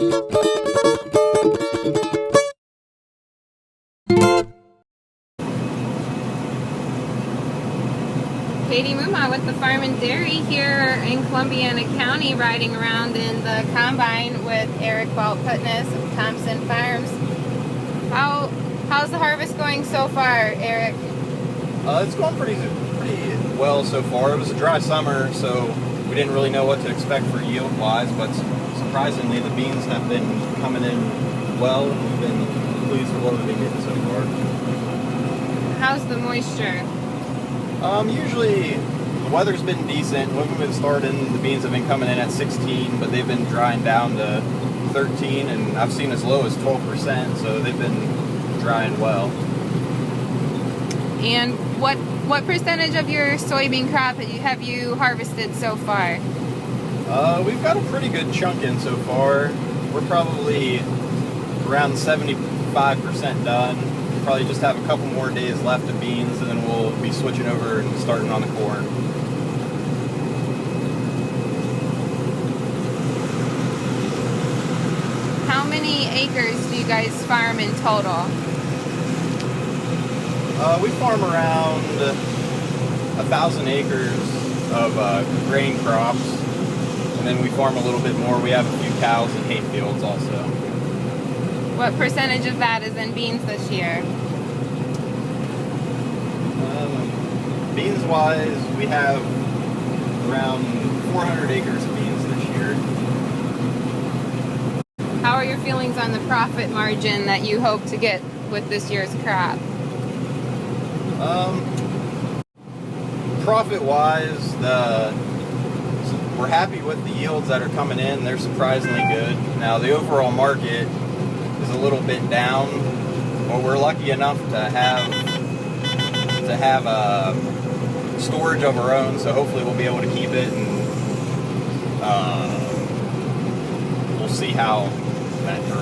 Katie Muma with the Farm and Dairy here in Columbiana County, riding around in the combine with Eric Baltputnis of Thompson Farms. How's the harvest going so far, Eric? It's going pretty well so far. It was a dry summer, so we didn't really know what to expect for yield-wise, but surprisingly the beans have been coming in well. We've been pleased with what we've been getting so far. How's the moisture? Usually the weather's been decent. When we've been starting, the beans have been coming in at 16, but they've been drying down to 13, and I've seen as low as 12%, so they've been drying well. And what percentage of your soybean crop have you harvested so far? We've got a pretty good chunk in so far. We're probably around 75% done. Probably just have a couple more days left of beans, and then we'll be switching over and starting on the corn. How many acres do you guys farm in total? We farm around 1,000 acres of grain crops, and then we farm a little bit more. We have a few cows and hay fields also. What percentage of that is in beans this year? Beans-wise, we have around 400 acres of beans this year. How are your feelings on the profit margin that you hope to get with this year's crop? Profit-wise, we're happy with the yields that are coming in. They're surprisingly good. Now, the overall market is a little bit down, but we're lucky enough to have storage of our own, so hopefully we'll be able to keep it, and we'll see how that goes.